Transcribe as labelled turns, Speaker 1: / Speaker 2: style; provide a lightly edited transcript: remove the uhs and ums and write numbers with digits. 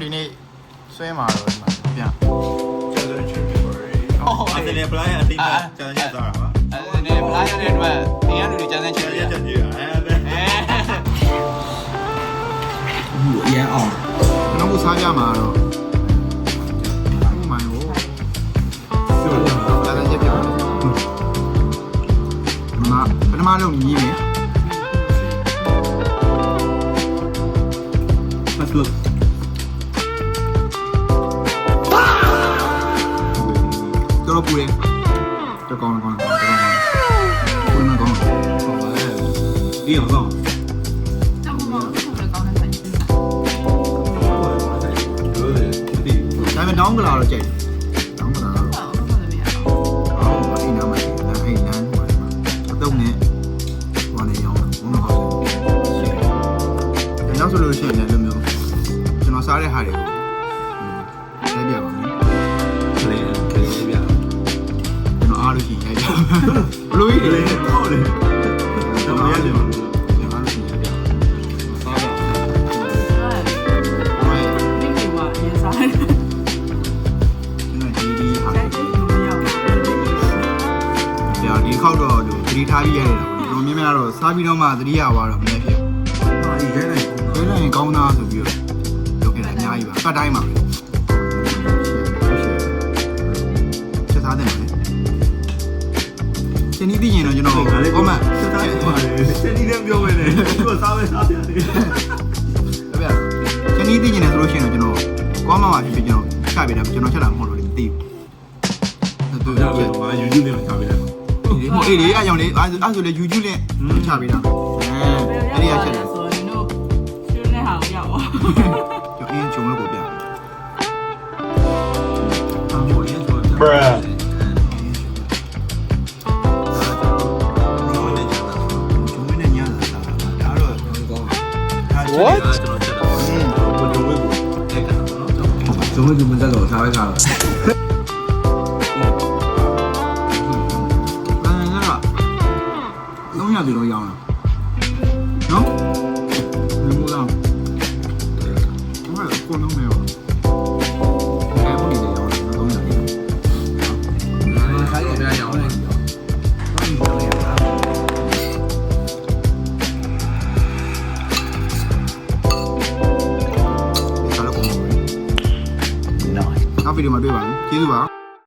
Speaker 1: ဒီနေ့ဆွဲမှာတော့ဒီမှာပြန်
Speaker 2: အဲ့ဒါလေပလိုင်းအတိတ်ကျန်ရသွားတာပါ
Speaker 1: အဲ့ဒီပလာရတဲ့အတွက်တင်ရလူတွေကျန်တဲ့ချ
Speaker 2: ကျ
Speaker 1: က်
Speaker 2: န်
Speaker 1: ရ
Speaker 2: ရ
Speaker 1: တဲ့
Speaker 2: ချက်ကြီးအဲ့ဒါ
Speaker 3: အရင်အောင်
Speaker 1: နောက်ကိုစားကြမှာတော့ဘူးမိုင်းကိုကျန်တဲ့ချက်ပြပါပထမလုံးညီးမယ်
Speaker 3: Let's look
Speaker 1: တော်ပူတယ်တော်ကောင်းကောင်းတော်ကောင်းဘုန်းကောင်း
Speaker 3: ဒီအောင်တော့
Speaker 4: 这不嘛，这不是刚才才听的。
Speaker 3: တို့တယ်ဒီ
Speaker 1: ဒါပေမဲ့တောင်းကလာတော့ကြိုက်တောင်းကလာတော့
Speaker 4: 我怎么没有？
Speaker 1: အော်အိမ်နာမှာအိမ်လမ်းဟိုမှာအတုံးနဲ့ဟိုနေရောင်းဘုန်းတော်ကောင်းနောက်ဆိုလို့ရှိရင်လည်းလိုမျိုးကျွန်တော်စားတဲ့ဟာတွေကိုရိုက်ပြပါမယ်
Speaker 3: ကလေးကလေးပြ
Speaker 1: ကျွန်တော်အားလို့ရှိရင်ရိုက်ပြဘလို့ကြီး
Speaker 2: လေ
Speaker 1: လဲ
Speaker 2: ဟုတ်လေတော့မရတယ်ဘူး
Speaker 1: ကျွန်တော်အားလို့ရှိရင်ရိုက်ပြစားတော့
Speaker 4: 对，那个嘛也啥？
Speaker 1: ကျွန်တော်ဒီဟာ
Speaker 4: 在这里没有。
Speaker 1: ကြာဒီခောက်တော့သတိထားပြီးရတယ်တော့တော်များများတော့စားပြီးတော့မှသတိရသွားတော့မနေ့ဖြစ်
Speaker 3: ဟာဒီခဲနိုင်
Speaker 1: ခဲလိုက်ရင်ကောင်းသားဆိုပြီးတော့လုပ်ခဲ့တာအများကြီးပါအတိုင်းပါချက်သားတယ်ရှင်းနေသိရင်တော့ကျွန်တော်ကောမန့်
Speaker 2: စတားပါလေချက်ကြီးလည်းပြောမယ်လေသူကစားပဲစားပြတယ်
Speaker 1: ဟုတ်ဗျာရှင်းနေသိရင်လည်းဆိုလို့ရှိရင်တော့ကျွန်တော်ကောမန့်မှာဖြစ်ဖြစ်ကျွန်တော်ချပြတာကျွန်တော်ချက်တာမဟုတ်လို့မသိဘူးသူ
Speaker 2: ဒါပဲ
Speaker 1: ချက်
Speaker 2: ငါ YouTube နဲ့ထားပေးလိုက်ပါ
Speaker 1: ဒီဟိုအေးလေအကြောင်းလေးအဲ့ဆိုလေ YouTube နဲ့ချပေးတာအဲ့ဒီအချက်
Speaker 4: 说你都就那好要啊。
Speaker 1: ကျွန်တော်အင်းချုံလို့ကိုပြ
Speaker 3: အမေရတော့
Speaker 2: bruh
Speaker 1: ချုံမနဲ့ညလာတာဒါတော့
Speaker 3: ကောင်း
Speaker 1: ဒါချက်
Speaker 3: ကျွန်တော်ချက်တာဘယ်လိုဝေးကိုတက်တာနော်ကျွန်တော်မတက်တော့စားပဲစားတော့
Speaker 1: 300ကျော်တော့ရောင်းတာနော်ဒီမူလားဟိုကကိုလုံးနေရောအဲ့ဘုန်းကြီးတွေရောင်းတာ300ကျော်
Speaker 3: စားရပြန်ရောင်းလိုက်ရောဘာလို့လဲရတာ
Speaker 1: စားလို့ကုန်ပါဘူး
Speaker 3: နော်
Speaker 1: နောက်ဗီဒီယိုမှာတွေ့ပါမယ်ကျေးဇူးပါ